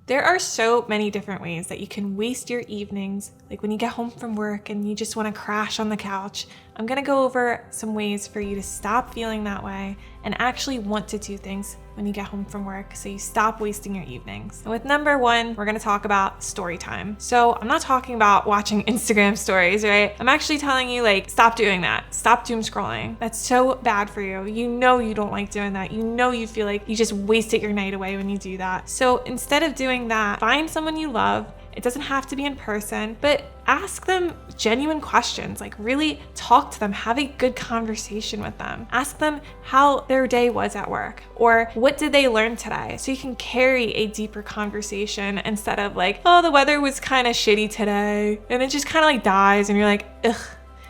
There are so many different ways that you can waste your evenings, like when you get home from work and you just want to crash on the couch. I'm going to go over some ways for you to stop feeling that way and actually want to do things when you get home from work so you stop wasting your evenings. And with number one, we're going to talk about story time. So I'm not talking about watching Instagram stories, right? I'm actually telling you, like, stop doing that. Stop doom scrolling. That's so bad for you. You know you don't like doing that. You know you feel like you just wasted your night away when you do that. So instead of doing that, find someone you love. It doesn't have to be in person, but ask them genuine questions. Like, really talk to them, have a good conversation with them. Ask them how their day was at work, or what did they learn today? So you can carry a deeper conversation instead of like, oh, the weather was kind of shitty today. And it just kind of like dies and you're like, ugh.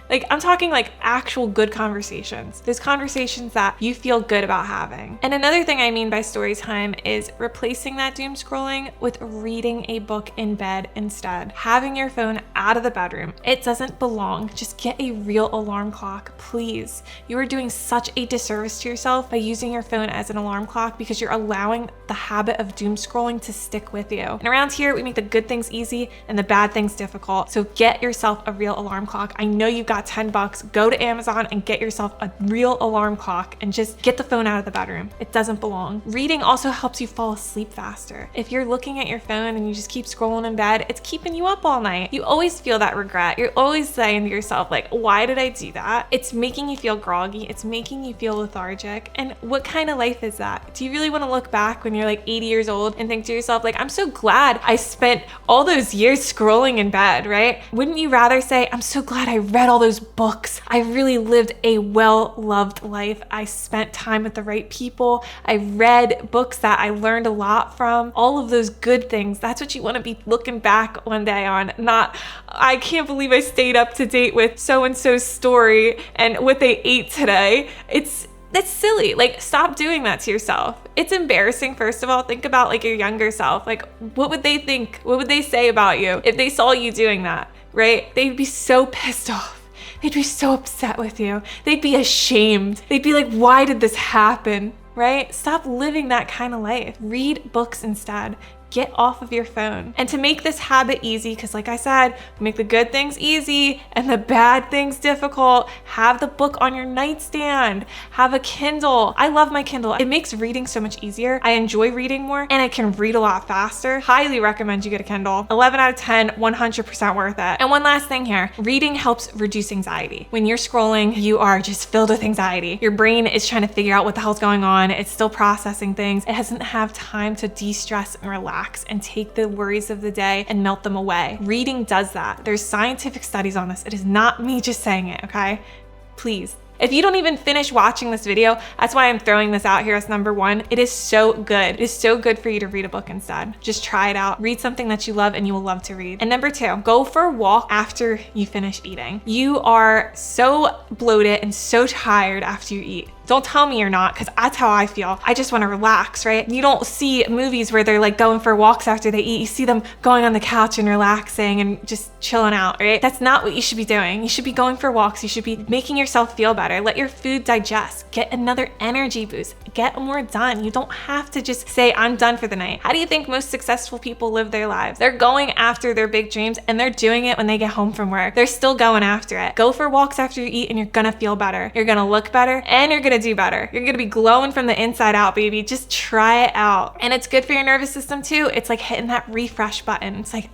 Like, I'm talking like actual good conversations. Those conversations that you feel good about having. And another thing I mean by story time is replacing that doom scrolling with reading a book in bed instead. Having your phone out of the bedroom. It doesn't belong. Just get a real alarm clock, please. You are doing such a disservice to yourself by using your phone as an alarm clock because you're allowing the habit of doom scrolling to stick with you. And around here, we make the good things easy and the bad things difficult. So get yourself a real alarm clock. I know you've got $10, go to Amazon and get yourself a real alarm clock and just get the phone out of the bedroom. It doesn't belong. Reading also helps you fall asleep faster. If you're looking at your phone and you just keep scrolling in bed, it's keeping you up all night. You always feel that regret. You're always saying to yourself, like, why did I do that? It's making you feel groggy. It's making you feel lethargic. And what kind of life is that? Do you really want to look back when you're like 80 years old and think to yourself, like, I'm so glad I spent all those years scrolling in bed, right? Wouldn't you rather say, I'm so glad I read all those books. I really lived a well-loved life. I spent time with the right people. I read books that I learned a lot from. All of those good things. That's what you want to be looking back one day on. Not, I can't believe I stayed up to date with so-and-so's story and what they ate today. That's silly. Like, stop doing that to yourself. It's embarrassing. First of all, think about like your younger self. Like, what would they think? What would they say about you if they saw you doing that, right? They'd be so pissed off. They'd be so upset with you. They'd be ashamed. They'd be like, why did this happen, right? Stop living that kind of life. Read books instead. Get off of your phone. And to make this habit easy, because like I said, make the good things easy and the bad things difficult, have the book on your nightstand, have a Kindle. I love my Kindle. It makes reading so much easier. I enjoy reading more and I can read a lot faster. Highly recommend you get a Kindle. 11 out of 10, 100% worth it. And one last thing here, reading helps reduce anxiety. When you're scrolling, you are just filled with anxiety. Your brain is trying to figure out what the hell's going on. It's still processing things. It doesn't have time to de-stress and relax and take the worries of the day and melt them away. Reading does that. There's scientific studies on this. It is not me just saying it, okay? Please. If you don't even finish watching this video, that's why I'm throwing this out here as number one. It is so good. It is so good for you to read a book instead. Just try it out. Read something that you love and you will love to read. And number two, go for a walk after you finish eating. You are so bloated and so tired after you eat. Don't tell me you're not, because that's how I feel. I just want to relax, right? You don't see movies where they're like going for walks after they eat. You see them going on the couch and relaxing and just chilling out, right? That's not what you should be doing. You should be going for walks. You should be making yourself feel better. Let your food digest. Get another energy boost. Get more done. You don't have to just say, I'm done for the night. How do you think most successful people live their lives? They're going after their big dreams and they're doing it when they get home from work. They're still going after it. Go for walks after you eat and you're gonna feel better. You're gonna look better and you're gonna do better. You're gonna be glowing from the inside out, baby. Just try it out. And it's good for your nervous system too. It's like hitting that refresh button. It's like,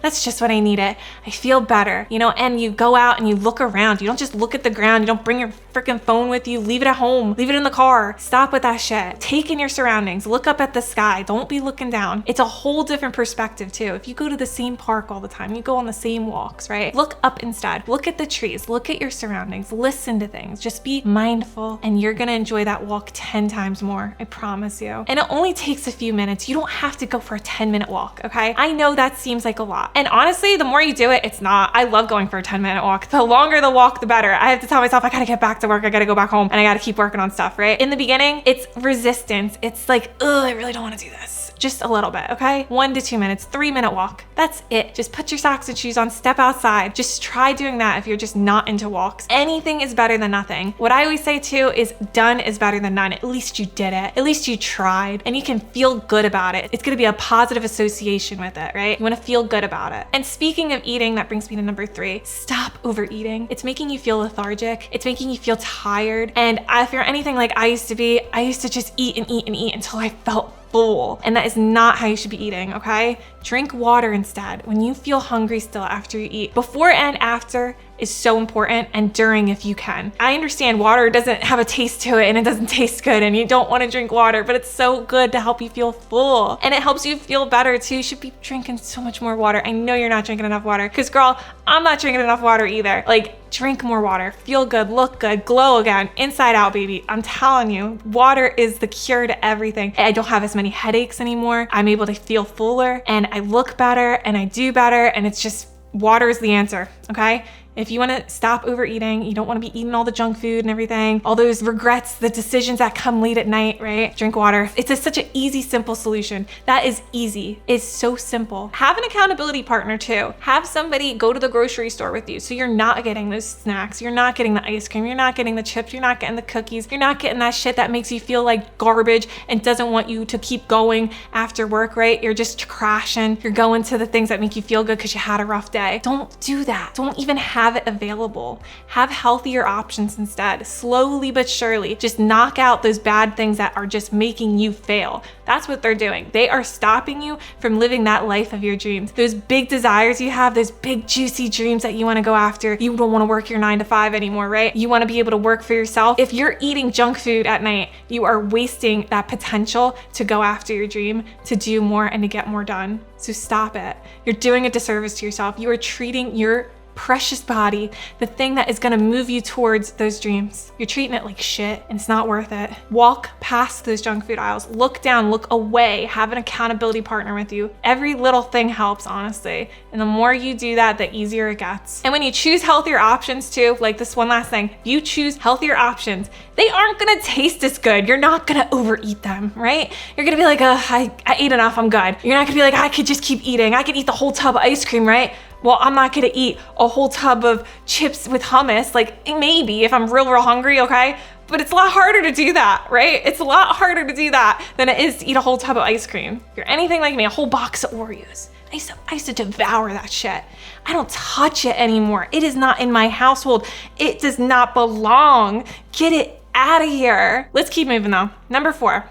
that's just what I needed. I feel better, you know, and you go out and you look around. You don't just look at the ground. You don't bring your freaking phone with you. Leave it at home. Leave it in the car. Stop with that shit. Take in your surroundings. Look up at the sky. Don't be looking down. It's a whole different perspective too. If you go to the same park all the time, you go on the same walks, right? Look up instead. Look at the trees. Look at your surroundings. Listen to things. Just be mindful and you're gonna enjoy that walk 10 times more. I promise you. And it only takes a few minutes. You don't have to go for a 10-minute walk, okay? I know that seems like a lot. And honestly, the more you do it, it's not. I love going for a 10-minute walk. The longer the walk, the better. I have to tell myself, I gotta get back to work. I gotta go back home and I gotta keep working on stuff, right? In the beginning, it's resistance. It's like, I really don't wanna do this. just a little bit, okay? 1 to 2 minutes, 3-minute walk. That's it. Just put your socks and shoes on, step outside. Just try doing that if you're just not into walks. Anything is better than nothing. What I always say too is done is better than none. At least you did it. At least you tried, and you can feel good about it. It's gonna be a positive association with it, right? You wanna feel good about it. And speaking of eating, that brings me to number 3. Stop overeating. It's making you feel lethargic. It's making you feel tired. And if you're anything like I used to be, I used to just eat and eat and eat until I felt full. And that is not how you should be eating, okay? Drink water instead when you feel hungry still after you eat. Before and after is so important, and during if you can. I understand water doesn't have a taste to it and it doesn't taste good and you don't want to drink water, but it's so good to help you feel full. And it helps you feel better too. You should be drinking so much more water. I know you're not drinking enough water, because girl, I'm not drinking enough water either. Like, drink more water, feel good, look good, glow again, inside out, baby. I'm telling you, water is the cure to everything. I don't have as many headaches anymore. I'm able to feel fuller and I look better and I do better, and it's just, water is the answer, okay? If you want to stop overeating, you don't want to be eating all the junk food and everything, all those regrets, the decisions that come late at night, right? Drink water. It's such an easy, simple solution. That is easy. It's so simple. Have an accountability partner too. Have somebody go to the grocery store with you so you're not getting those snacks. You're not getting the ice cream. You're not getting the chips. You're not getting the cookies. You're not getting that shit that makes you feel like garbage and doesn't want you to keep going after work, right? You're just crashing. You're going to the things that make you feel good because you had a rough day. Don't do that. Don't even have it available. Have healthier options instead. Slowly but surely, just knock out those bad things that are just making you fail. That's what they're doing. They are stopping you from living that life of your dreams. Those big desires you have, those big juicy dreams that you want to go after. You don't want to work your 9 to 5 anymore, right? You want to be able to work for yourself. If you're eating junk food at night, you are wasting that potential to go after your dream, to do more and to get more done. So stop it. You're doing a disservice to yourself. You are treating your precious body, the thing that is gonna move you towards those dreams. You're treating it like shit, and it's not worth it. Walk past those junk food aisles. Look down, look away. Have an accountability partner with you. Every little thing helps, honestly. And the more you do that, the easier it gets. And when you choose healthier options too, like this one last thing, you choose healthier options, they aren't gonna taste as good. You're not gonna overeat them, right? You're gonna be like, I ate enough, I'm good. You're not gonna be like, I could just keep eating. I could eat the whole tub of ice cream, right? Well, I'm not gonna eat a whole tub of chips with hummus, like maybe if I'm real hungry, okay? But it's a lot harder to do that, right? It's a lot harder to do that than it is to eat a whole tub of ice cream. If you're anything like me, a whole box of Oreos. I used to devour that shit. I don't touch it anymore. It is not in my household. It does not belong. Get it out of here. Let's keep moving though. Number 4,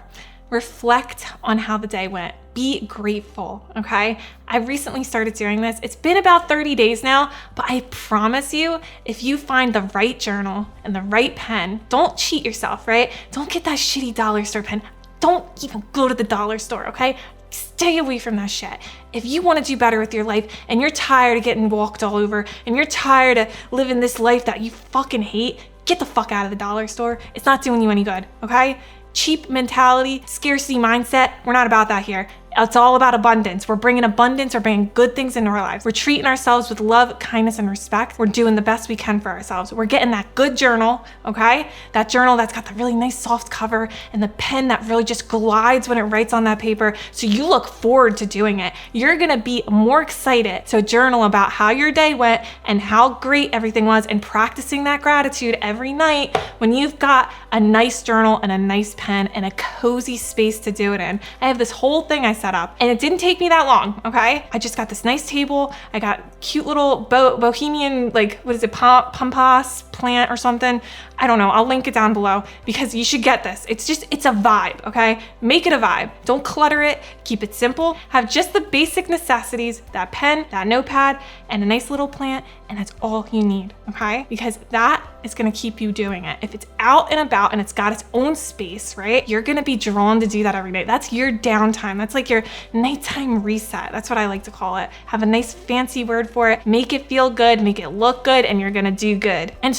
reflect on how the day went. Be grateful, okay? I recently started doing this. It's been about 30 days now, but I promise you, if you find the right journal and the right pen, don't cheat yourself, right? Don't get that shitty dollar store pen. Don't even go to the dollar store, okay? Stay away from that shit. If you want to do better with your life and you're tired of getting walked all over and you're tired of living this life that you fucking hate, get the fuck out of the dollar store. It's not doing you any good, okay? Cheap mentality, scarcity mindset, we're not about that here. It's all about abundance. We're bringing abundance, we're bringing good things into our lives. We're treating ourselves with love, kindness, and respect. We're doing the best we can for ourselves. We're getting that good journal, okay? That journal that's got the really nice soft cover and the pen that really just glides when it writes on that paper. So you look forward to doing it. You're gonna be more excited to journal about how your day went and how great everything was, and practicing that gratitude every night when you've got a nice journal and a nice pen and a cozy space to do it in. I have this whole thing I set up, and it didn't take me that long, okay? I just got this nice table. I got cute little bohemian, like, what is it, pampas plant or something. I don't know. I'll link it down below because you should get this. It's a vibe, okay? Make it a vibe. Don't clutter it. Keep it simple. Have just the basic necessities, that pen, that notepad, and a nice little plant, and that's all you need, okay? Because that is gonna keep you doing it. If it's out and about and it's got its own space, right? You're gonna be drawn to do that every day. That's your downtime. That's like your nighttime reset. That's what I like to call it. Have a nice fancy word for it. Make it feel good, make it look good, and you're gonna do good. And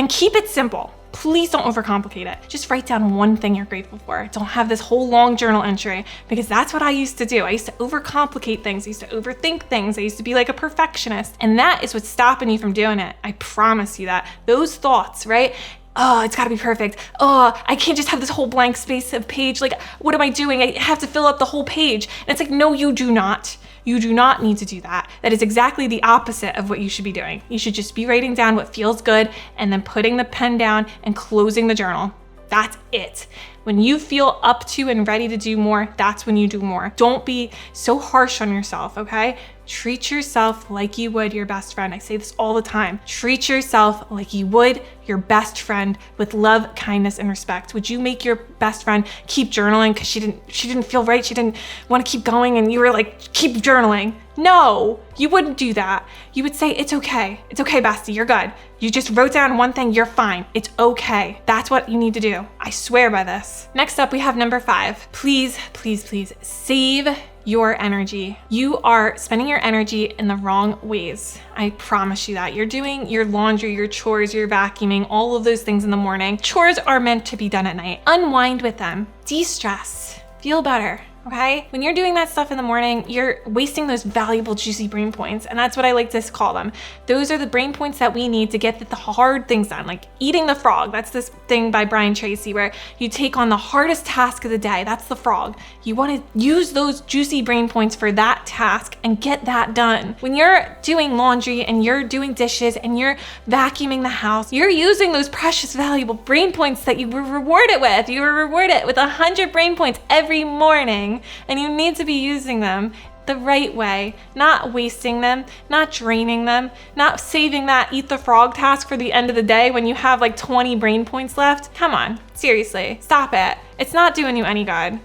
keep it simple. Please don't overcomplicate it. Just write down one thing you're grateful for. Don't have this whole long journal entry, because that's what I used to do. I used to overcomplicate things. I used to overthink things. I used to be like a perfectionist. And that is what's stopping you from doing it. I promise you that. Those thoughts, right? oh, it's gotta be perfect. Oh, I can't just have this whole blank space of page. Like, what am I doing? I have to fill up the whole page. And it's like, no, you do not. You do not need to do that. That is exactly the opposite of what you should be doing. You should just be writing down what feels good and then putting the pen down and closing the journal. That's it. When you feel up to and ready to do more, that's when you do more. Don't be so harsh on yourself, okay? Treat yourself like you would your best friend. I say this all the time. Treat yourself like you would your best friend with love, kindness, and respect. Would you make your best friend keep journaling because she didn't feel right, she didn't want to keep going, and you were like, keep journaling? No, you wouldn't do that. You would say, it's okay. It's okay, bestie, you're good. You just wrote down one thing, you're fine. It's okay. That's what you need to do. I swear by this. Next up, we have number 5. Please, please, please save your energy. You are spending your energy in the wrong ways. I promise you that. You're doing your laundry, your chores, your vacuuming, all of those things in the morning. Chores are meant to be done at night. Unwind with them. De-stress. Feel better. Okay? When you're doing that stuff in the morning, you're wasting those valuable, juicy brain points. And that's what I like to call them. Those are the brain points that we need to get the hard things done, like eating the frog. That's this thing by Brian Tracy where you take on the hardest task of the day. That's the frog. You want to use those juicy brain points for that task and get that done. When you're doing laundry and you're doing dishes and you're vacuuming the house, you're using those precious, valuable brain points that you were rewarded with. You were rewarded with 100 brain points every morning. And you need to be using them the right way, not wasting them, not draining them, not saving that eat the frog task for the end of the day when you have like 20 brain points left. Come on, seriously, stop it. It's not doing you any good.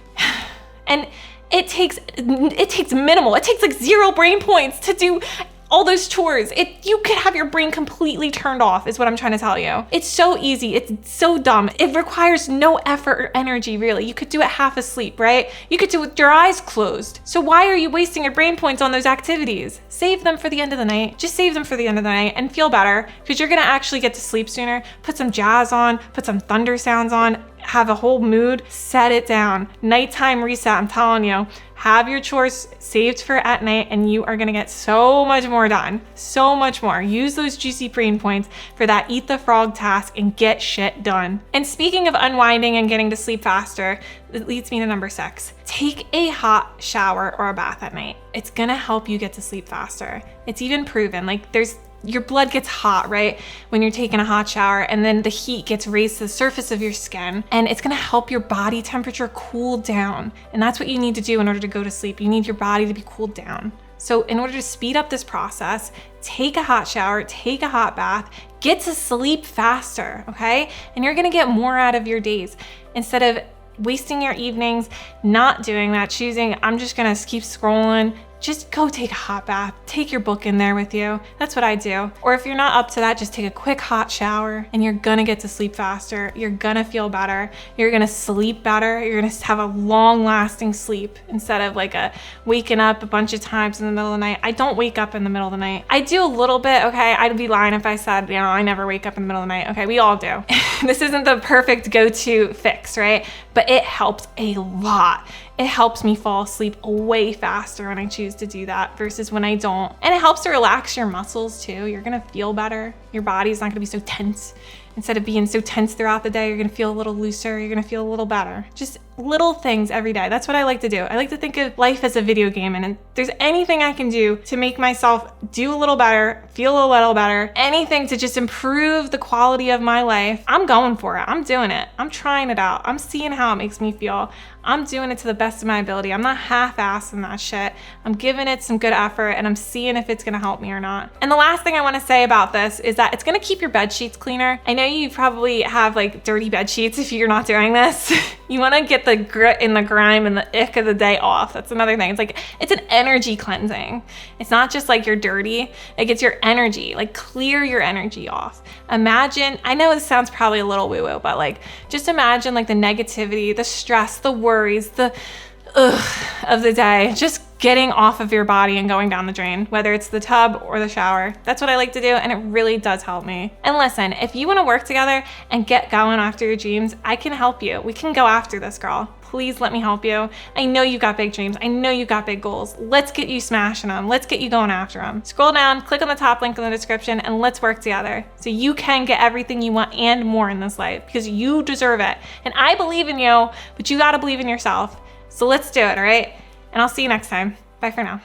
And it takes minimal. It takes like 0 brain points to do all those chores. You could have your brain completely turned off is what I'm trying to tell you. It's so easy. It's so dumb. It requires no effort or energy, really. You could do it half asleep, right? You could do it with your eyes closed. So why are you wasting your brain points on those activities? Save them for the end of the night. Just save them for the end of the night and feel better because you're gonna actually get to sleep sooner. Put some jazz on, put some thunder sounds on, have a whole mood, set it down. Nighttime reset, I'm telling you. Have your chores saved for at night and you are gonna get so much more done. So much more. Use those juicy brain points for that eat the frog task and get shit done. And speaking of unwinding and getting to sleep faster, it leads me to number 6. Take a hot shower or a bath at night. It's gonna help you get to sleep faster. It's even proven. Like your blood gets hot, right? When you're taking a hot shower and then the heat gets raised to the surface of your skin and it's gonna help your body temperature cool down. And that's what you need to do in order to go to sleep. You need your body to be cooled down. So in order to speed up this process, take a hot shower, take a hot bath, get to sleep faster, okay? And you're gonna get more out of your days. Instead of wasting your evenings, not doing that, choosing, I'm just gonna keep scrolling, just go take a hot bath. Take your book in there with you. That's what I do. Or if you're not up to that, just take a quick hot shower and you're gonna get to sleep faster. You're gonna feel better. You're gonna sleep better. You're gonna have a long lasting sleep instead of like waking up a bunch of times in the middle of the night. I don't wake up in the middle of the night. I do a little bit, okay? I'd be lying if I said, I never wake up in the middle of the night. Okay, we all do. This isn't the perfect go-to fix, right? But it helps a lot. It helps me fall asleep way faster when I choose to do that versus when I don't. And it helps to relax your muscles too. You're gonna feel better. Your body's not gonna be so tense. Instead of being so tense throughout the day, you're gonna feel a little looser. You're gonna feel a little better. Just little things every day. That's what I like to do. I like to think of life as a video game, and if there's anything I can do to make myself do a little better, feel a little better, anything to just improve the quality of my life, I'm going for it. I'm doing it. I'm trying it out. I'm seeing how it makes me feel. I'm doing it to the best of my ability. I'm not half-assing that shit. I'm giving it some good effort and I'm seeing if it's gonna help me or not. And the last thing I wanna say about this is that it's gonna keep your bed sheets cleaner. I know you probably have like dirty bed sheets if you're not doing this. You wanna get the grit and the grime and the ick of the day off. That's another thing. It's like, it's an energy cleansing. It's not just like you're dirty, like it's your energy, like clear your energy off. Imagine, I know this sounds probably a little woo-woo, but like, just imagine like the negativity, the stress, the worries, the of the day, just getting off of your body and going down the drain, whether it's the tub or the shower. That's what I like to do, and it really does help me. And listen, if you want to work together and get going after your dreams, I can help you. We can go after this, girl. please let me help you. I know you got big dreams. I know you got big goals. Let's get you smashing them. Let's get you going after them. Scroll down, click on the top link in the description, and let's work together so you can get everything you want and more in this life, because you deserve it. And I believe in you, but you gotta believe in yourself. So let's do it, all right? And I'll see you next time. Bye for now.